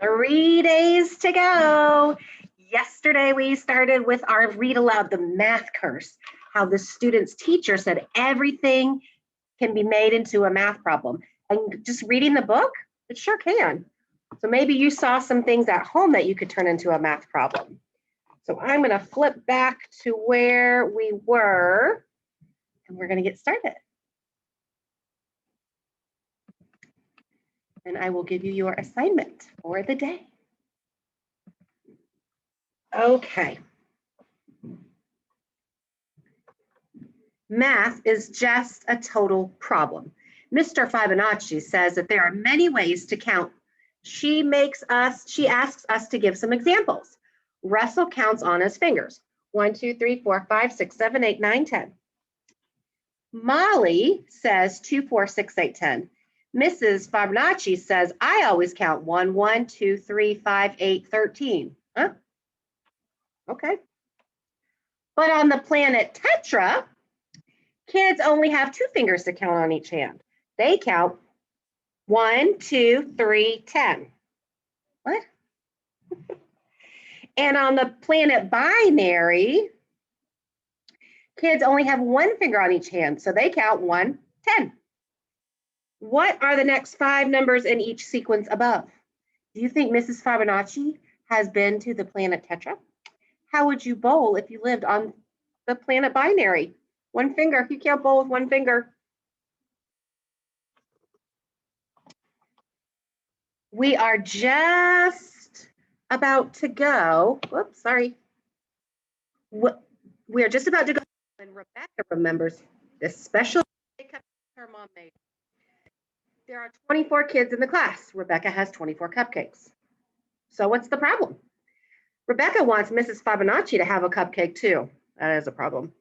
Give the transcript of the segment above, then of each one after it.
3 days to go. Yesterday, we started with our read aloud, the math curse, how the student's teacher said everything can be made into a math problem. And just reading the book, it sure can. So maybe you saw some things at home that you could turn into a math problem. So I'm going to flip back to where we were, and we're going to get started. And I will give you your assignment for the day. Okay. Math is just a total problem. Mr. Fibonacci says that there are many ways to count. She asks us to give some examples. Russell counts on his fingers. 1, 2, 3, 4, 5, 6, 7, 8, 9, 10. Molly says 2, 4, 6, 8, 10. Mrs. Fibonacci says, I always count 1, 1, 2, 3, 5, 8, 13. Huh? Okay. But on the planet Tetra, kids only have 2 fingers to count on each hand. They count 1, 2, 3, 10. What? And on the planet Binary, kids only have 1 finger on each hand, so they count 1, 10. What are the next 5 numbers in each sequence above? Do you think Mrs. Fibonacci has been to the planet Tetra? How would you bowl if you lived on the planet Binary? 1 finger. You can't bowl with 1 finger. We are just about to go. Whoops, sorry. We are just about to go, and Rebecca remembers this special cupcake her mom made. There are 24 kids in the class. Rebecca has 24 cupcakes. So what's the problem? Rebecca wants Mrs. Fibonacci to have a cupcake too. That is a problem.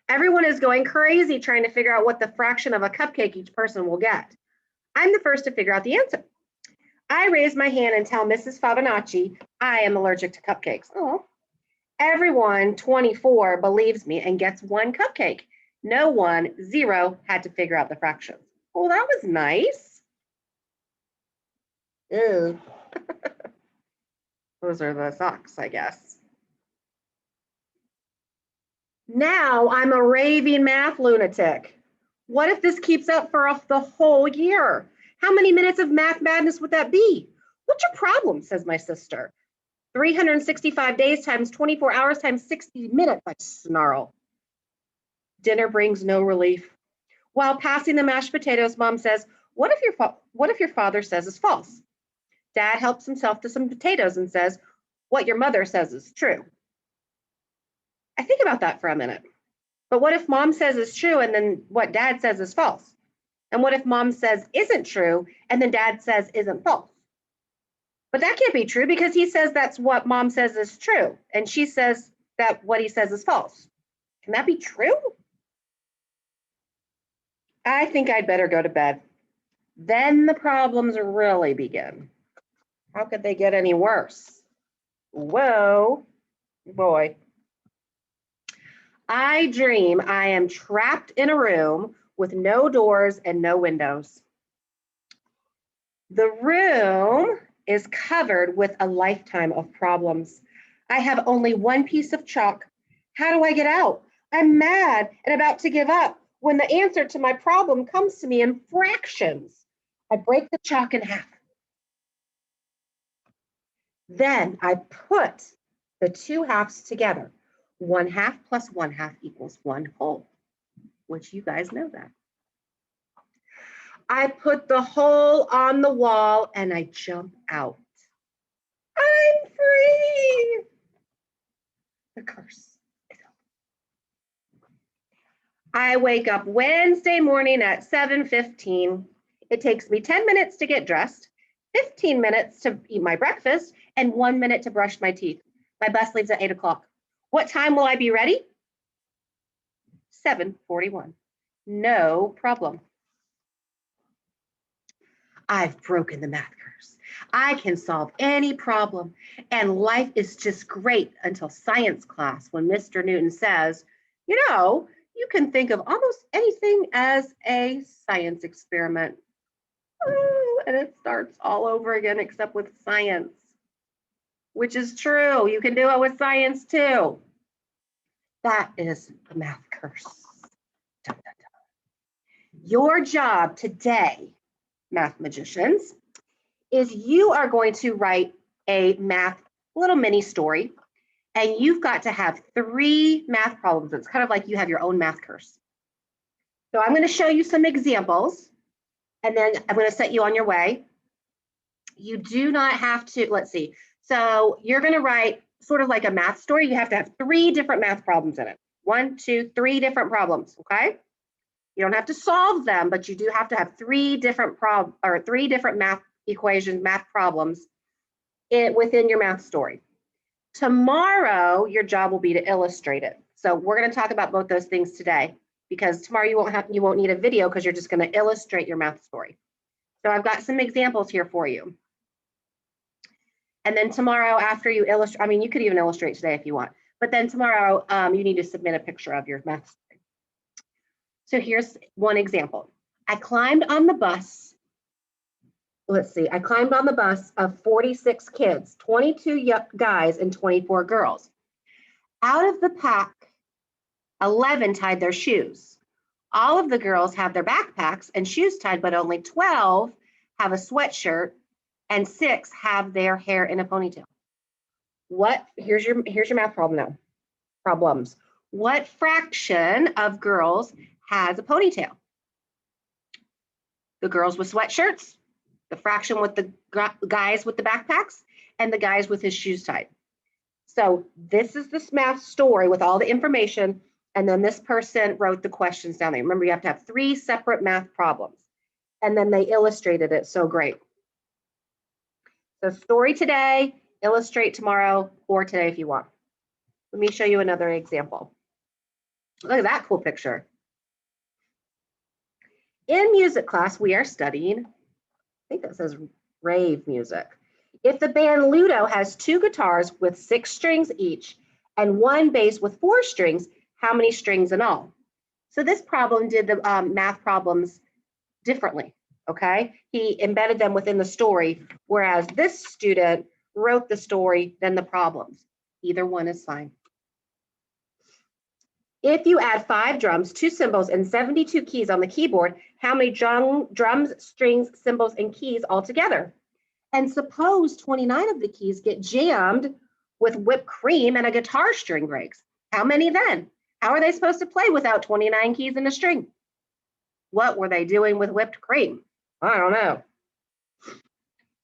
Everyone is going crazy trying to figure out what the fraction of a cupcake each person will get. I'm the first to figure out the answer. I raise my hand and tell Mrs. Fibonacci I am allergic to cupcakes. Oh. Everyone, 24, believes me and gets 1 cupcake. No one, 0, had to figure out the fractions. Well, that was nice. Ew. Those are the socks, I guess. Now I'm a raving math lunatic. What if this keeps up for the whole year? How many minutes of math madness would that be? What's your problem, says my sister. 365 days times 24 hours times 60 minutes, I snarl. Dinner brings no relief. While passing the mashed potatoes, Mom says, what if your father says is false? Dad helps himself to some potatoes and says, what your mother says is true. I think about that for a minute. But what if Mom says is true and then what Dad says is false? And what if Mom says isn't true and then Dad says isn't false? But that can't be true because he says that's what Mom says is true and she says that what he says is false. Can that be true? I think I'd better go to bed. Then the problems really begin. How could they get any worse? Whoa, boy. I dream I am trapped in a room with no doors and no windows. The room is covered with a lifetime of problems. I have only 1 piece of chalk. How do I get out? I'm mad and about to give up when the answer to my problem comes to me in fractions. I break the chalk in half. Then I put the 2 halves together. 1 half plus 1 half equals 1 whole, which you guys know that. I put the hole on the wall and I jump out. I'm free. The curse is over. I wake up Wednesday morning at 7:15. It takes me 10 minutes to get dressed, 15 minutes to eat my breakfast, and 1 minute to brush my teeth. My bus leaves at 8 o'clock. What time will I be ready? 7:41. No problem. I've broken the math curse. I can solve any problem, and life is just great until science class when Mr. Newton says, you know, you can think of almost anything as a science experiment. Oh, and it starts all over again except with science. which is true. You can do it with science too. That is the math curse. Dun, dun, dun. Your job today, math magicians, is you are going to write a math little mini story, and you've got to have 3 math problems. It's kind of like you have your own math curse. So I'm going to show you some examples, and then I'm going to set you on your way. You do not have to, let's see. So you're going to write sort of like a math story. You have to have 3 different math problems in it. 1, 2, 3 different problems, okay? You don't have to solve them, but you do have to have 3 different math equations, math problems within your math story. Tomorrow, your job will be to illustrate it. So we're going to talk about both those things today, because tomorrow you won't need a video because you're just going to illustrate your math story. So I've got some examples here for you. And then tomorrow, after you illustrate, I mean, you could even illustrate today if you want, but then tomorrow you need to submit a picture of your math story. So here's one example. I climbed on the bus. Let's see, I climbed on the bus of 46 kids, 22 guys and 24 girls. Out of the pack, 11 tied their shoes. All of the girls have their backpacks and shoes tied, but only 12 have a sweatshirt and 6 have their hair in a ponytail. Here's your math problem now. Problems. What fraction of girls has a ponytail? The girls with sweatshirts, the fraction with the guys with the backpacks, and the guys with his shoes tied. So this is this math story with all the information, and then this person wrote the questions down there. Remember, you have to have 3 separate math problems, and then they illustrated it so great. So story today, illustrate tomorrow, or today if you want. Let me show you another example. Look at that cool picture. In music class, we are studying, I think that says rave music. If the band Ludo has 2 guitars with 6 strings each and 1 bass with 4 strings, how many strings in all? So this problem did the math problems differently, okay? He embedded them within the story, whereas this student wrote the story, then the problems. Either one is fine. If you add 5 drums, 2 cymbals, and 72 keys on the keyboard, how many drums, strings, cymbals, and keys altogether? And suppose 29 of the keys get jammed with whipped cream and a guitar string breaks. How many then? How are they supposed to play without 29 keys and a string? What were they doing with whipped cream? I don't know.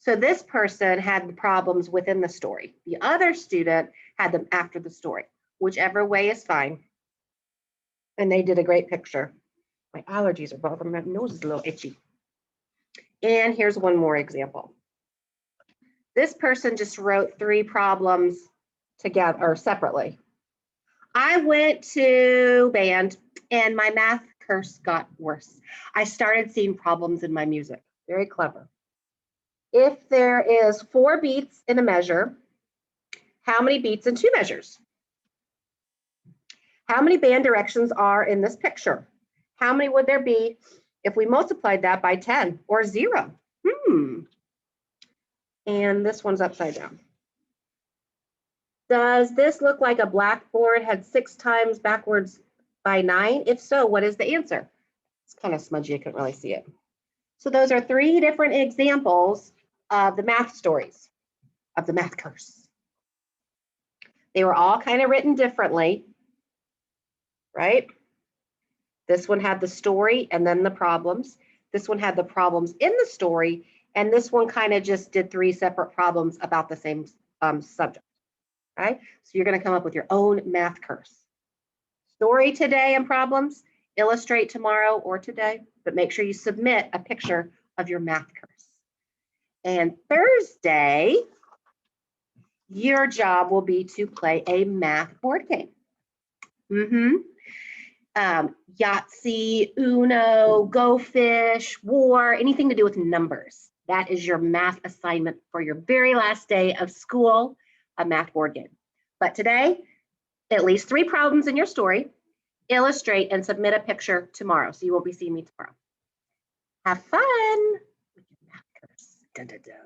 So this person had the problems within the story. The other student had them after the story. Whichever way is fine. And they did a great picture. My allergies are bothering me. My nose is a little itchy. And here's one more example. This person just wrote 3 problems together or separately. I went to band and my math curse got worse. I started seeing problems in my music. Very clever. If there is 4 beats in a measure, how many beats in 2 measures? How many band directions are in this picture? How many would there be if we multiplied that by 10 or 0? And this one's upside down. Does this look like a blackboard had 6 times backwards by 9? If so, what is the answer? It's kind of smudgy, I couldn't really see it. So those are 3 different examples of the math stories, of the math curse. They were all kind of written differently, right? This one had the story and then the problems. This one had the problems in the story, and this one kind of just did 3 separate problems about the same subject, right? So you're going to come up with your own math curse. Story today and problems, illustrate tomorrow or today, but make sure you submit a picture of your math curse. And Thursday, your job will be to play a math board game. Yahtzee, Uno, Go Fish, War, anything to do with numbers. That is your math assignment for your very last day of school, a math board game. But today, at least 3 problems in your story, illustrate and submit a picture tomorrow. So you will be seeing me tomorrow. Have fun with your math curse. Dun, dun, dun.